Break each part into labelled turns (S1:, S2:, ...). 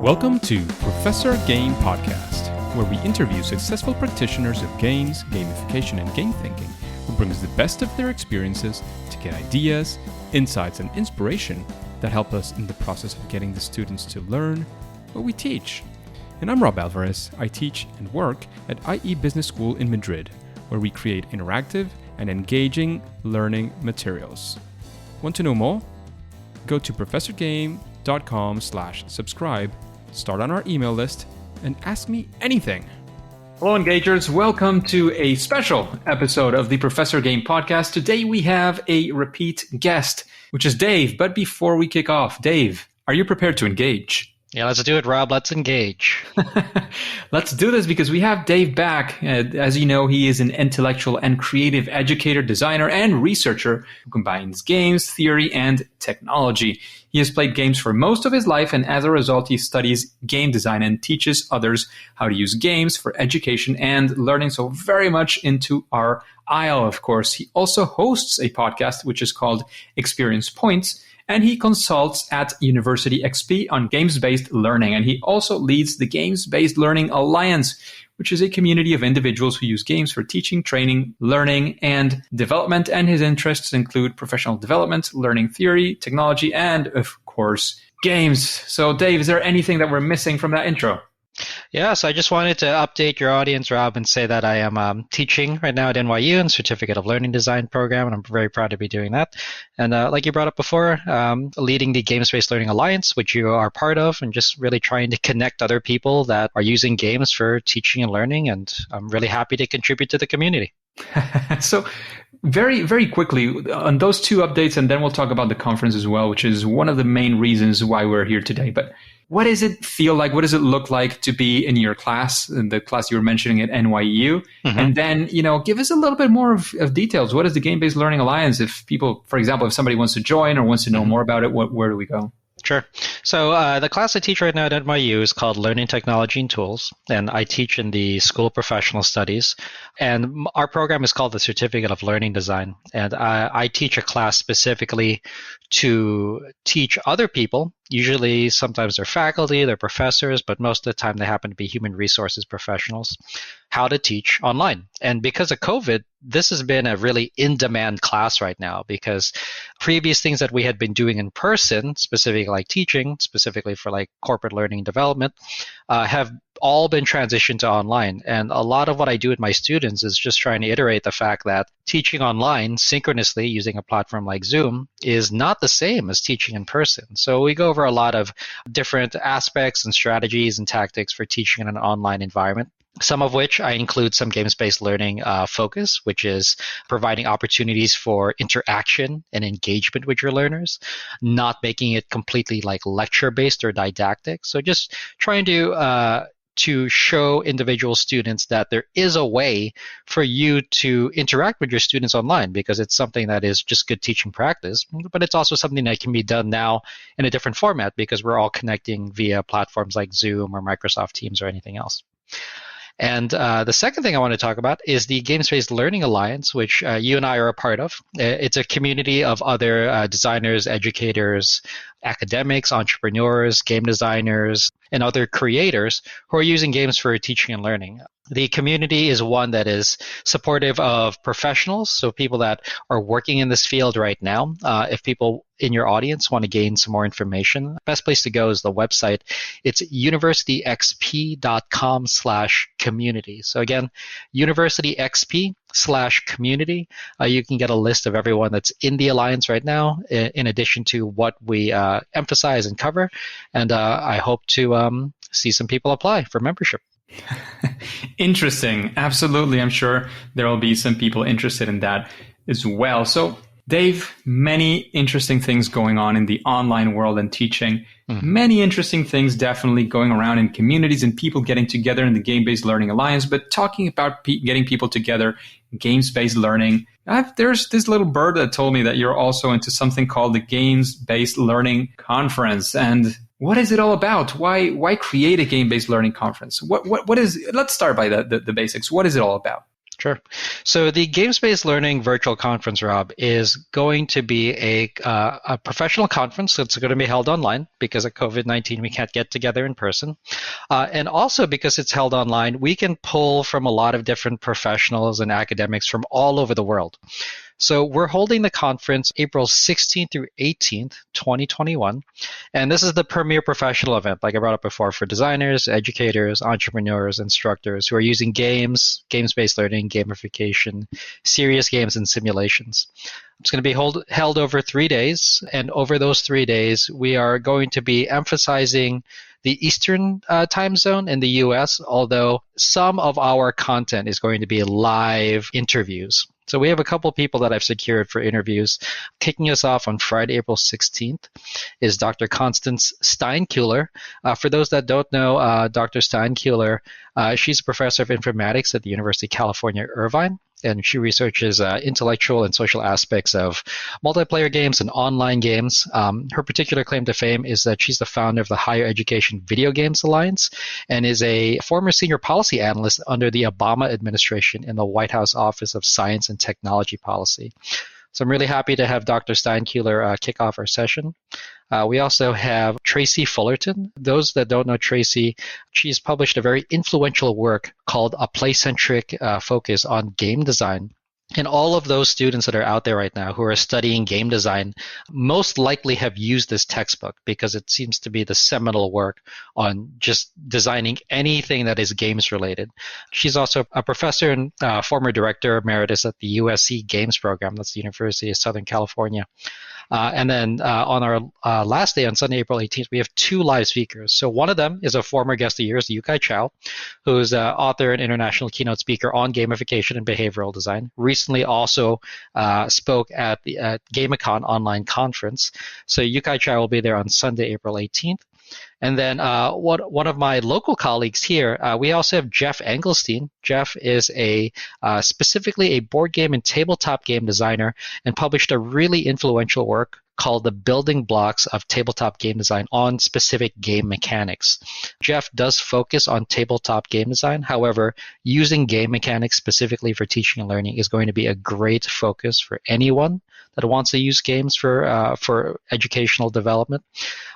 S1: Welcome to Professor Game Podcast, where we interview successful practitioners of games, gamification, and game thinking who brings the best of their experiences to get ideas, insights, and inspiration that help us in the process of getting the students to learn what we teach. And I'm Rob Alvarez. I teach and work at IE Business School in Madrid, where we create interactive and engaging learning materials. Want to know more? Go to professorgame.com/subscribe, start on our email list, and ask me anything. Hello, engagers. Welcome to a special episode of the Professor Game Podcast. Today we have a repeat guest, which is Dave. But before we kick off, Dave, are you prepared to engage?
S2: Yeah, let's do it, Rob. Let's engage.
S1: Let's do this because we have Dave back. As you know, he is an intellectual and creative educator, designer, and researcher who combines games, theory, and technology. He has played games for most of his life, and as a result, he studies game design and teaches others how to use games for education and learning. So very much into our aisle, of course. He also hosts a podcast, which is called Experience Points, and he consults at University XP on games-based learning. And he also leads the Games-Based Learning Alliance, which is a community of individuals who use games for teaching, training, learning, and development. And his interests include professional development, learning theory, technology, and, of course, games. So, Dave, is there anything that we're missing from that intro?
S2: Yeah, so I just wanted to update your audience, Rob, and say that I am teaching right now at NYU in Certificate of Learning Design program, and I'm very proud to be doing that. And like you brought up before, leading the Games-Based Learning Alliance, which you are part of, and just really trying to connect other people that are using games for teaching and learning, and I'm really happy to contribute to the community.
S1: So very, very quickly on those two updates, and then we'll talk about the conference as well, which is one of the main reasons why we're here today. But what does it feel like? What does it look like to be in your class, in the class you were mentioning at NYU? Mm-hmm. And then, give us a little bit more of details. What is the Game-Based Learning Alliance? If people, for example, if somebody wants to join or wants to know more about it, where do we go?
S2: Sure. So the class I teach right now at NYU is called Learning Technology and Tools, and I teach in the School of Professional Studies. And our program is called the Certificate of Learning Design. And I teach a class specifically to teach other people. Usually, sometimes they're faculty, they're professors, but most of the time they happen to be human resources professionals, how to teach online. And because of COVID, this has been a really in-demand class right now because previous things that we had been doing in person, specifically like teaching, specifically for like corporate learning and development, have all been transitioned to online. And a lot of what I do with my students is just trying to iterate the fact that teaching online synchronously using a platform like Zoom is not the same as teaching in person. So we go over a lot of different aspects and strategies and tactics for teaching in an online environment. Some of which I include some games-based learning focus, which is providing opportunities for interaction and engagement with your learners, not making it completely like lecture-based or didactic. So just trying to show individual students that there is a way for you to interact with your students online because it's something that is just good teaching practice, but it's also something that can be done now in a different format because we're all connecting via platforms like Zoom or Microsoft Teams or anything else. And the second thing I want to talk about is the Games-Based Learning Alliance, which you and I are a part of. It's a community of other designers, educators, academics, entrepreneurs, game designers, and other creators who are using games for teaching and learning. The community is one that is supportive of professionals, so people that are working in this field right now. If people in your audience want to gain some more information, the best place to go is the website. It's universityxp.com/community. So again, universityxp/community. You can get a list of everyone that's in the Alliance right now, in addition to what we emphasize and cover. And I hope to see some people apply for membership.
S1: Interesting. Absolutely. I'm sure there will be some people interested in that as well. So, Dave, many interesting things going on in the online world and teaching. Mm-hmm. Many interesting things definitely going around in communities and people getting together in the Game-Based Learning Alliance. But talking about getting people together, games-based learning, there's this little bird that told me that you're also into something called the Games-Based Learning Conference. And what is it all about? Why create a game-based learning conference? What is? Let's start by the basics. What is it all about?
S2: Sure. So the Games-Based Learning Virtual Conference, Rob, is going to be a professional conference. So it's going to be held online because of COVID-19. We can't get together in person. And also because it's held online, we can pull from a lot of different professionals and academics from all over the world. So we're holding the conference April 16th through 18th, 2021. And this is the premier professional event, like I brought up before, for designers, educators, entrepreneurs, instructors who are using games, games-based learning, gamification, serious games, and simulations. It's going to be held over 3 days. And over those 3 days, we are going to be emphasizing the Eastern time zone in the US, although some of our content is going to be live interviews. So we have a couple people that I've secured for interviews. Kicking us off on Friday, April 16th is Dr. Constance Steinkuhler. For those that don't know, Dr. Steinkuhler, she's a professor of informatics at the University of California, Irvine. And she researches intellectual and social aspects of multiplayer games and online games. Her particular claim to fame is that she's the founder of the Higher Education Video Games Alliance and is a former senior policy analyst under the Obama administration in the White House Office of Science and Technology Policy. So I'm really happy to have Dr. Steinkuhler kick off our session. We also have Tracy Fullerton. Those that don't know Tracy, she's published a very influential work called A Play-Centric Focus on Game Design. And all of those students that are out there right now who are studying game design most likely have used this textbook because it seems to be the seminal work on just designing anything that is games related. She's also a professor and former director emeritus at the USC Games program. That's the University of Southern California. And then on our last day, on Sunday, April 18th, we have 2 live speakers. So one of them is a former guest of yours, Yukai Chow, who's an author and international keynote speaker on gamification and behavioral design. Recently also spoke at the GameCon online conference. So Yukai Chow will be there on Sunday, April 18th. And then one of my local colleagues here, we also have Jeff Engelstein. Jeff is specifically a board game and tabletop game designer and published a really influential work called The Building Blocks of Tabletop Game Design on specific game mechanics. Jeff does focus on tabletop game design. However, using game mechanics specifically for teaching and learning is going to be a great focus for anyone that wants to use games for educational development.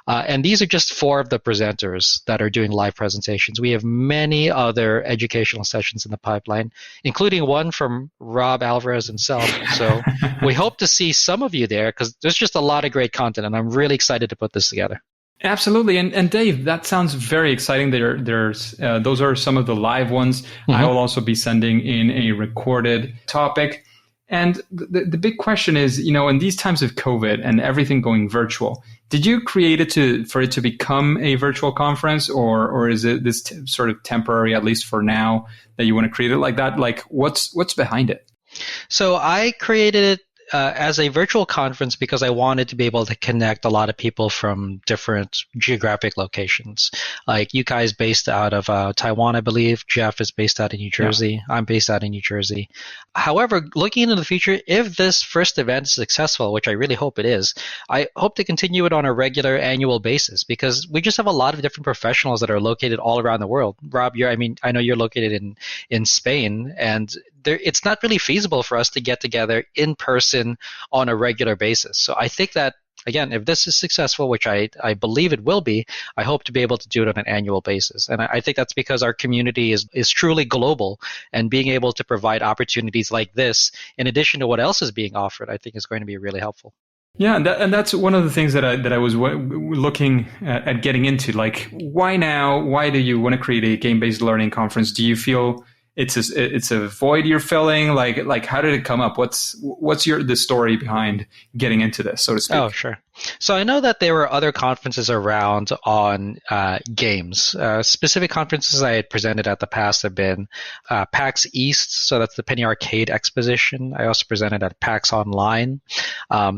S2: And these are just 4 of the presenters that are doing live presentations. We have many other educational sessions in the pipeline, including one from Rob Alvarez himself. So we hope to see some of you there because there's just a lot of great content, and I'm really excited to put this together.
S1: Absolutely. And Dave, that sounds very exciting. There's those are some of the live ones. Mm-hmm. I will also be sending in a recorded topic. And the big question is, in these times of COVID and everything going virtual, did you create it for it to become a virtual conference, or is it this sort of temporary, at least for now, that you want to create it like that? Like, what's behind it?
S2: So I created it as a virtual conference because I wanted to be able to connect a lot of people from different geographic locations. Like you guys based out of Taiwan, I believe. Jeff is based out of New Jersey. Yeah. I'm based out of New Jersey. However, looking into the future, if this first event is successful, which I really hope it is, I hope to continue it on a regular annual basis because we just have a lot of different professionals that are located all around the world. Rob, I know you're located in Spain, and it's not really feasible for us to get together in person on a regular basis. So I think that, again, if this is successful, which I believe it will be, I hope to be able to do it on an annual basis. And I think that's because our community is truly global, and being able to provide opportunities like this, in addition to what else is being offered, I think is going to be really helpful.
S1: Yeah, and that's one of the things that I was looking at getting into. Like, why now? Why do you want to create a game-based learning conference? Do you feel it's a void you're filling? Like how did it come up? What's the story behind getting into this, so to speak?
S2: Oh, sure. So I know that there were other conferences around on games. Specific conferences I had presented at the past have been PAX East, so that's the Penny Arcade Exposition. I also presented at PAX Online.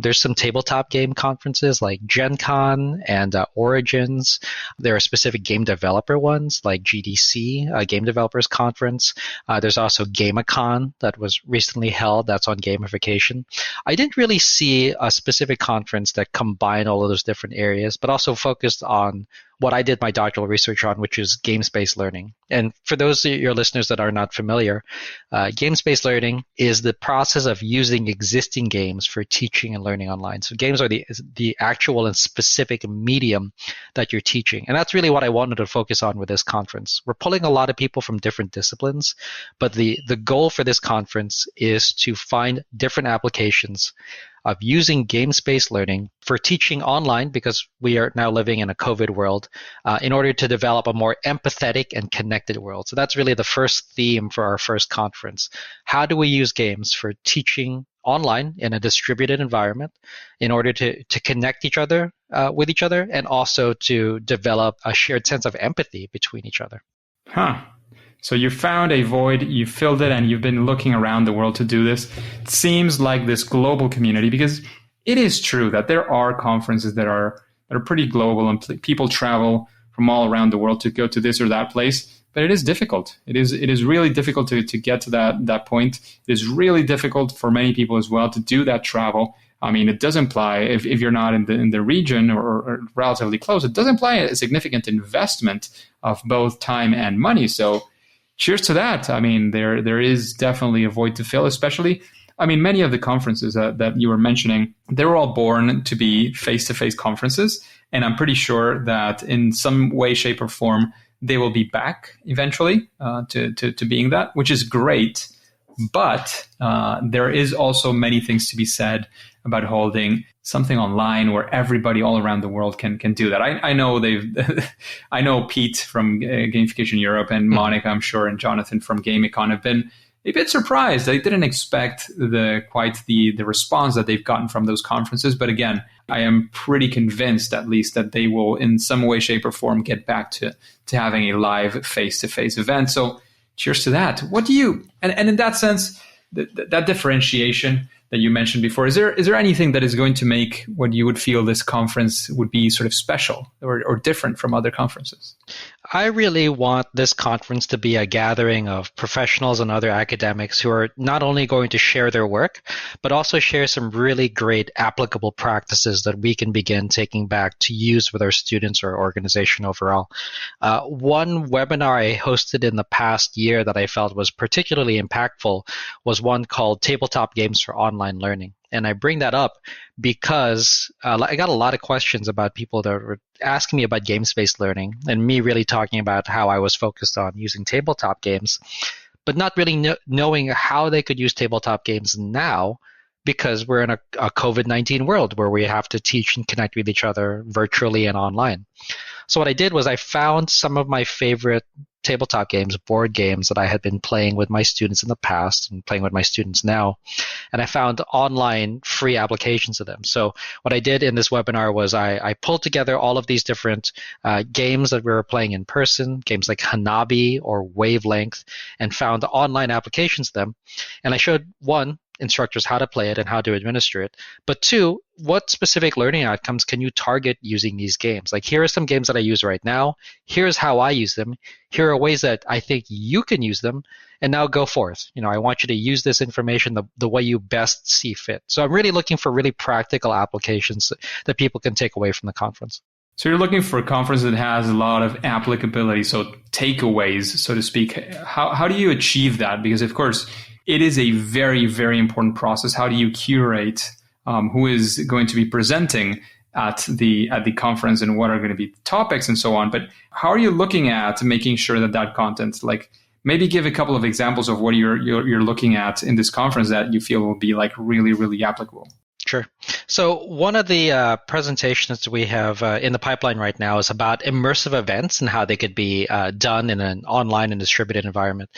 S2: There's some tabletop game conferences like Gen Con and Origins. There are specific game developer ones like GDC, Game Developers Conference. There's also GameCon that was recently held. That's on gamification. I didn't really see a specific conference that combined combine all of those different areas, but also focused on what I did my doctoral research on, which is games-based learning. And for those of your listeners that are not familiar, games-based learning is the process of using existing games for teaching and learning online. So games are the actual and specific medium that you're teaching. And that's really what I wanted to focus on with this conference. We're pulling a lot of people from different disciplines, but the goal for this conference is to find different applications of using games-based learning for teaching online, because we are now living in a COVID world, in order to develop a more empathetic and connected world. So that's really the first theme for our first conference. How do we use games for teaching online in a distributed environment in order to connect each other with each other, and also to develop a shared sense of empathy between each other?
S1: Huh. So you found a void, you filled it, and you've been looking around the world to do this. It seems like this global community, because it is true that there are conferences that are pretty global, and people travel from all around the world to go to this or that place. But it is difficult. It is really difficult to get to that point. It is really difficult for many people as well to do that travel. I mean, it does imply, if you're not in the region or relatively close, it does imply a significant investment of both time and money. So cheers to that. I mean, there is definitely a void to fill, especially, I mean, many of the conferences that you were mentioning, they were all born to be face-to-face conferences. And I'm pretty sure that in some way, shape, or form, they will be back eventually to being that, which is great. But there is also many things to be said about holding something online where everybody all around the world can do that. I know I know Pete from Gamification Europe and Monica, I'm sure, and Jonathan from GameCon have been a bit surprised. They didn't expect the response that they've gotten from those conferences. But again, I am pretty convinced, at least, that they will, in some way, shape, or form, get back to having a live face-to-face event. So cheers to that. What do you, and in that sense, that differentiation that you mentioned before, is there anything that is going to make what you would feel this conference would be sort of special or different from other conferences?
S2: I really want this conference to be a gathering of professionals and other academics who are not only going to share their work, but also share some really great applicable practices that we can begin taking back to use with our students or organization overall. One webinar I hosted in the past year that I felt was particularly impactful was one called Tabletop Games for Online Learning. And I bring that up because I got a lot of questions about people that were asking me about games-based learning, and me really talking about how I was focused on using tabletop games, but not really knowing how they could use tabletop games now, because we're in a COVID-19 world where we have to teach and connect with each other virtually and online. So what I did was I found some of my favorite tabletop games, board games that I had been playing with my students in the past and playing with my students now. And I found online free applications of them. So what I did in this webinar was I pulled together all of these different games that we were playing in person, games like Hanabi or Wavelength, and found online applications of them. And I showed, one, instructors how to play it and how to administer it. But two, what specific learning outcomes can you target using these games? Like, here are some games that I use right now. Here's how I use them. Here are ways that I think you can use them. And now go forth. I want you to use this information the way you best see fit. So I'm really looking for really practical applications that people can take away from the conference.
S1: So you're looking for a conference that has a lot of applicability, so takeaways, so to speak. How do you achieve that? Because, of course, it is a very, very important process. How do you curate who is going to be presenting at the conference and what are going to be topics and so on? But how are you looking at making sure that content, like, maybe give a couple of examples of what you're looking at in this conference that you feel will be like really, really applicable?
S2: Sure. So one of the presentations we have in the pipeline right now is about immersive events and how they could be done in an online and distributed environment.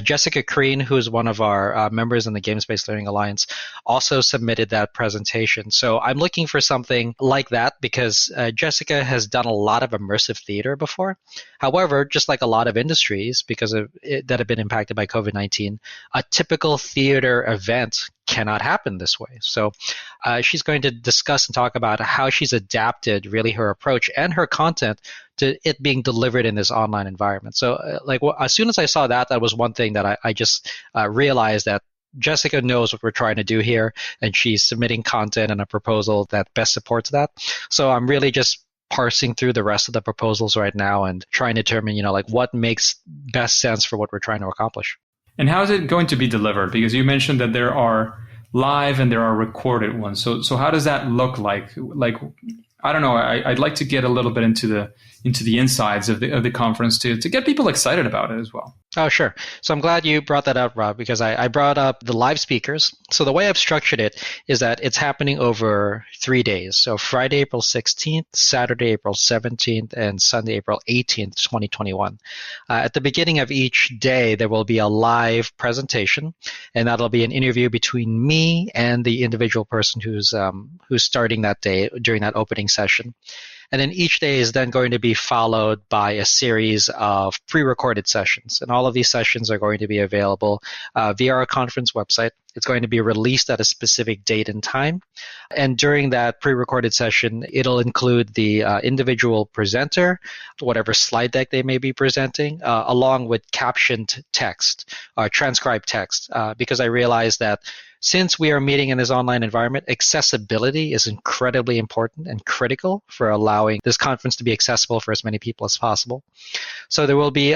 S2: Jessica Crean, who is one of our members in the Games-Based Learning Alliance, also submitted that presentation. So I'm looking for something like that because Jessica has done a lot of immersive theater before. However, just like a lot of industries that have been impacted by COVID-19, a typical theater event cannot happen this way. So she's going to discuss and talk about how she's adapted really her approach and her content to it being delivered in this online environment. So as soon as I saw that was one thing that I just realized that Jessica knows what we're trying to do here, and she's submitting content and a proposal that best supports that. So I'm really just parsing through the rest of the proposals right now and trying to determine, like what makes best sense for what we're trying to accomplish.
S1: And how is it going to be delivered? Because you mentioned that there are live and there are recorded ones. So how does that look like? Like, I don't know. I'd like to get a little bit into the insides of the conference to get people excited about it as well.
S2: Oh, sure. So I'm glad you brought that up, Rob, because I brought up the live speakers. So the way I've structured it is that it's happening over 3 days. So Friday, April 16th, Saturday, April 17th, and Sunday, April 18th, 2021. At the beginning of each day, there will be a live presentation, and that'll be an interview between me and the individual person who's starting that day during that opening session. And then each day is then going to be followed by a series of pre-recorded sessions. And all of these sessions are going to be available via our conference website. It's going to be released at a specific date and time. And during that pre-recorded session, it'll include the individual presenter, whatever slide deck they may be presenting, along with captioned text, transcribed text, because I realized that since we are meeting in this online environment, accessibility is incredibly important and critical for allowing this conference to be accessible for as many people as possible. So there will be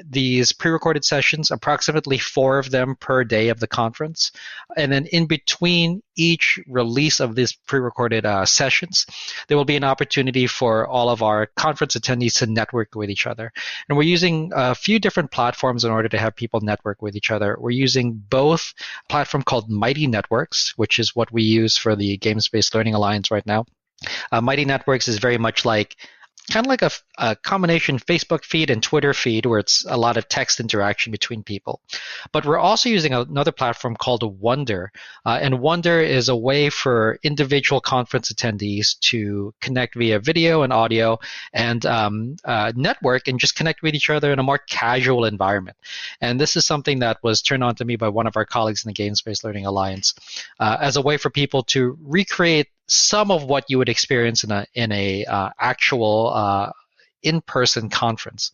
S2: these pre-recorded sessions, approximately 4 of them per day of the conference. And then in between each release of these pre-recorded sessions, there will be an opportunity for all of our conference attendees to network with each other. And we're using a few different platforms in order to have people network with each other. We're using both a platform called Mighty Networks, which is what we use for the Gamebased Learning Alliance right now. Mighty Networks is very much like kind of like a combination Facebook feed and Twitter feed where it's a lot of text interaction between people. But we're also using another platform called Wonder. And Wonder is a way for individual conference attendees to connect via video and audio and network and just connect with each other in a more casual environment. And this is something that was turned on to me by one of our colleagues in the Gamebased Learning Alliance as a way for people to recreate some of what you would experience in a actual in-person conference.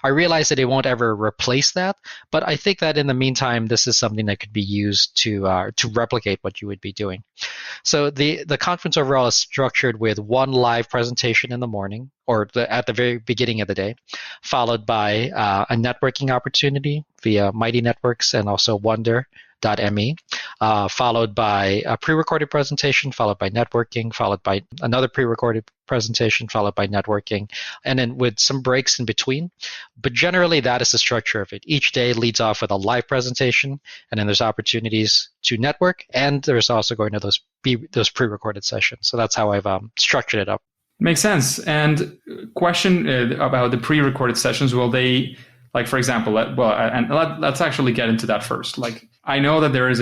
S2: I realize that it won't ever replace that, but I think that in the meantime, this is something that could be used to replicate what you would be doing. So the conference overall is structured with one live presentation in the morning or at the very beginning of the day, followed by a networking opportunity via Mighty Networks and also Wonder.me, followed by a pre-recorded presentation, followed by networking, followed by another pre-recorded presentation, followed by networking, and then with some breaks in between. But generally, that is the structure of it. Each day leads off with a live presentation, and then there's opportunities to network, and there's also going to those pre-recorded sessions. So that's how I've structured it up.
S1: Makes sense. And question about the pre-recorded sessions, will they, like, for example, let's actually get into that first. Like, I know that there is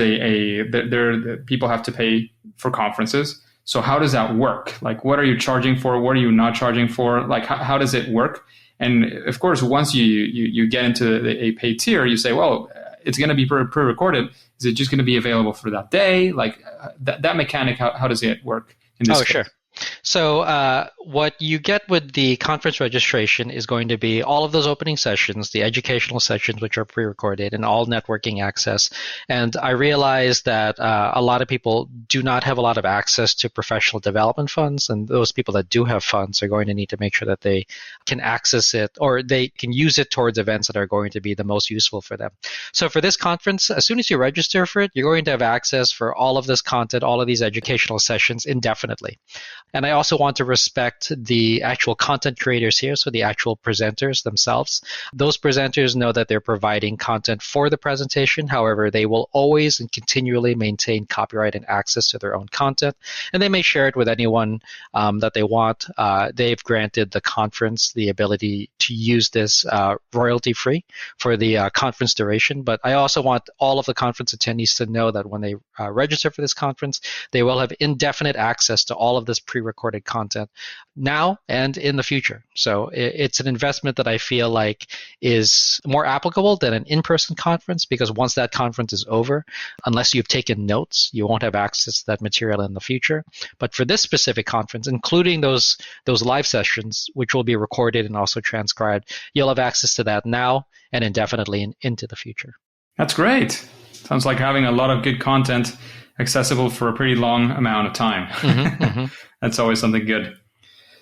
S1: people have to pay for conferences. So how does that work? Like, what are you charging for? What are you not charging for? Like, how does it work? And of course, once you get into a paid tier, you say, well, it's going to be pre-recorded. Is it just going to be available for that day? Like that mechanic, how does it work in this case?
S2: Sure. So what you get with the conference registration is going to be all of those opening sessions, the educational sessions, which are pre-recorded, and all networking access. And I realize that a lot of people do not have a lot of access to professional development funds, and those people that do have funds are going to need to make sure that they can access it or they can use it towards events that are going to be the most useful for them. So for this conference, as soon as you register for it, you're going to have access for all of this content, all of these educational sessions indefinitely. And I also want to respect the actual content creators here, so the actual presenters themselves. Those presenters know that they're providing content for the presentation. However, they will always and continually maintain copyright and access to their own content, and they may share it with anyone that they want. They've granted the conference the ability to use this royalty-free for the conference duration, but I also want all of the conference attendees to know that when they register for this conference, they will have indefinite access to all of this pre-recorded content now and in the future. So it's an investment that I feel like is more applicable than an in-person conference, because once that conference is over, unless you've taken notes, you won't have access to that material in the future. But for this specific conference, including those live sessions, which will be recorded and also transcribed, you'll have access to that now and indefinitely into the future.
S1: That's great. Sounds like having a lot of good content accessible for a pretty long amount of time. That's always something good.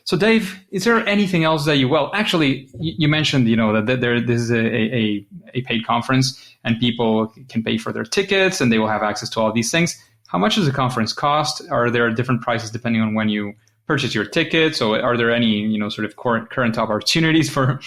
S1: So Dave, is there anything else that actually you mentioned, that this is a paid conference and people can pay for their tickets and they will have access to all these things. How much does the conference cost? Are there different prices depending on when you purchase your tickets? Or are there any, sort of current opportunities for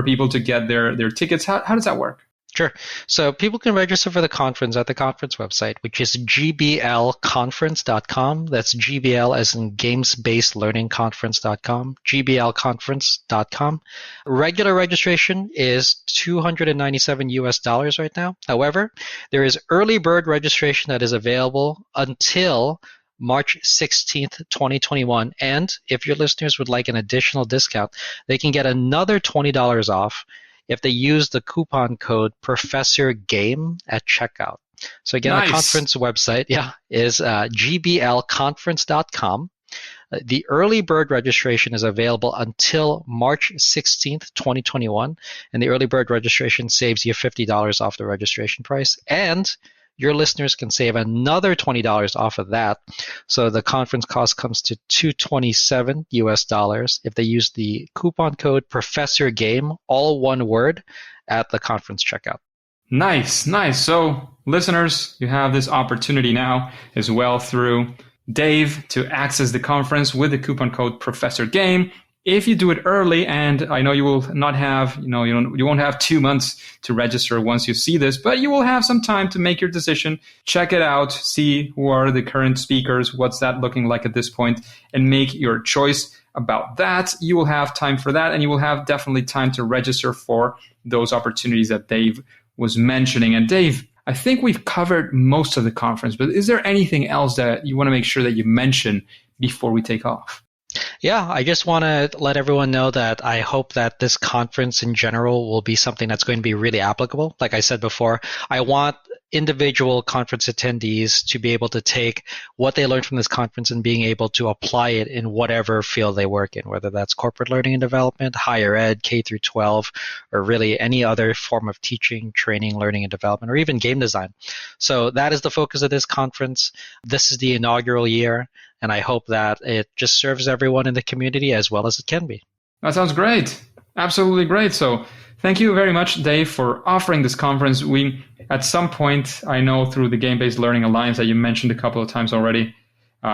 S1: people to get their tickets? How does that work?
S2: Sure. So people can register for the conference at the conference website, which is gblconference.com. That's GBL as in Games-Based Learning Conference.com, gblconference.com. Regular registration is $297 right now. However, there is early bird registration that is available until March 16th, 2021. And if your listeners would like an additional discount, they can get another $20 off if they use the coupon code ProfessorGame at checkout. So again,
S1: Nice.
S2: The conference website is gblconference.com. The early bird registration is available until March 16th, 2021. And the early bird registration saves you $50 off the registration price. And your listeners can save another $20 off of that. So the conference cost comes to $227 if they use the coupon code ProfessorGame, all one word, at the conference checkout.
S1: Nice. So listeners, you have this opportunity now as well through Dave to access the conference with the coupon code ProfessorGame. If you do it early, and I know you will not have, you won't have 2 months to register once you see this, but you will have some time to make your decision, check it out, see who are the current speakers, what's that looking like at this point, and make your choice about that. You will have time for that, and you will have definitely time to register for those opportunities that Dave was mentioning. And Dave, I think we've covered most of the conference, but is there anything else that you want to make sure that you mention before we take off?
S2: Yeah, I just want to let everyone know that I hope that this conference in general will be something that's going to be really applicable. Like I said before, I want individual conference attendees to be able to take what they learned from this conference and being able to apply it in whatever field they work in, whether that's corporate learning and development, higher ed, K through 12, or really any other form of teaching, training, learning, and development, or even game design. So that is the focus of this conference. This is the inaugural year, and I hope that it just serves everyone in the community as well as it can be.
S1: That sounds great. Absolutely great. So thank you very much, Dave, for offering this conference. We, at some point, I know through the Game-Based Learning Alliance that you mentioned a couple of times already,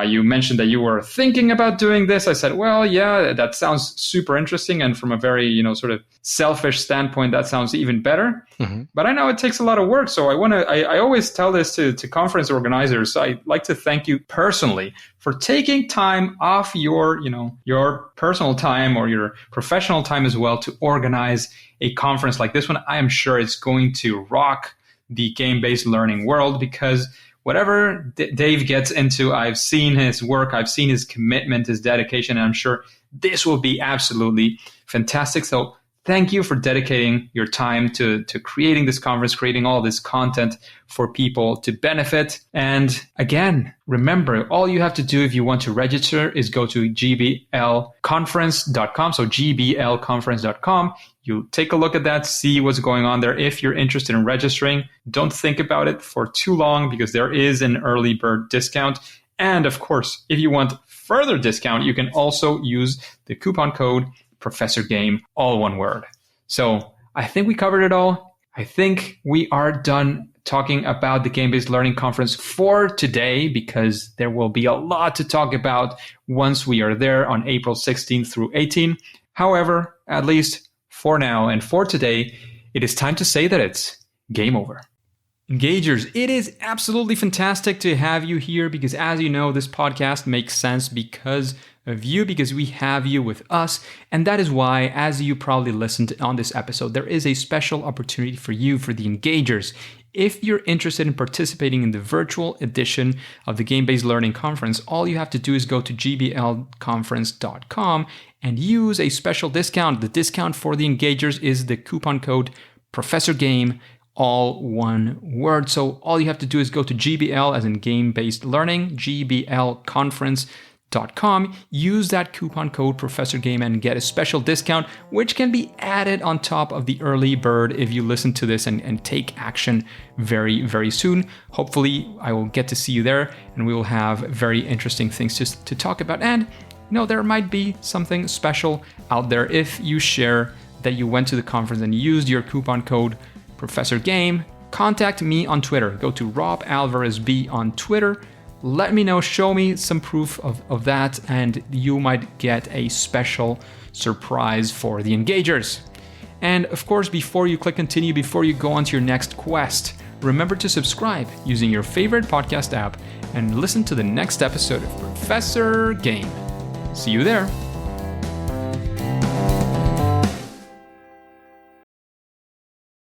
S1: you mentioned that you were thinking about doing this. I said, well, yeah, that sounds super interesting. And from a very, sort of selfish standpoint, that sounds even better. Mm-hmm. But I know it takes a lot of work. So I always tell this to conference organizers. I'd like to thank you personally for taking time off your personal time or your professional time as well to organize a conference like this one. I am sure it's going to rock the game-based learning world, because whatever Dave gets into, I've seen his work, I've seen his commitment, his dedication, and I'm sure this will be absolutely fantastic. So thank you for dedicating your time to creating this conference, creating all this content for people to benefit. And again, remember, all you have to do if you want to register is go to gblconference.com. So gblconference.com. You take a look at that, see what's going on there. If you're interested in registering, don't think about it for too long, because there is an early bird discount. And of course, if you want further discount, you can also use the coupon code ProfessorGame, all one word. So I think we covered it all. I think we are done talking about the Game-Based Learning Conference for today, because there will be a lot to talk about once we are there on April 16th through 18th. However, at least for now and for today, it is time to say that it's game over. Engagers, it is absolutely fantastic to have you here, because as you know, this podcast makes sense because of you, because we have you with us. And that is why, as you probably listened on this episode, there is a special opportunity for you, for the Engagers. If you're interested in participating in the virtual edition of the Game-Based Learning Conference, all you have to do is go to gblconference.com and use a special discount. The discount for the Engagers is the coupon code ProfessorGame, all one word. So all you have to do is go to GBL, as in Game-Based Learning, GBLconference.com, use that coupon code Professor Game and get a special discount, which can be added on top of the early bird if you listen to this and take action very, very soon. Hopefully, I will get to see you there and we will have very interesting things to talk about. And there might be something special out there if you share that you went to the conference and used your coupon code Professor Game. Contact me on Twitter. Go to Rob Alvarez B on Twitter. Let me know, show me some proof of that, and you might get a special surprise for the engagers. And of course, before you click continue, before you go on to your next quest, remember to subscribe using your favorite podcast app and listen to the next episode of Professor Game. See you there.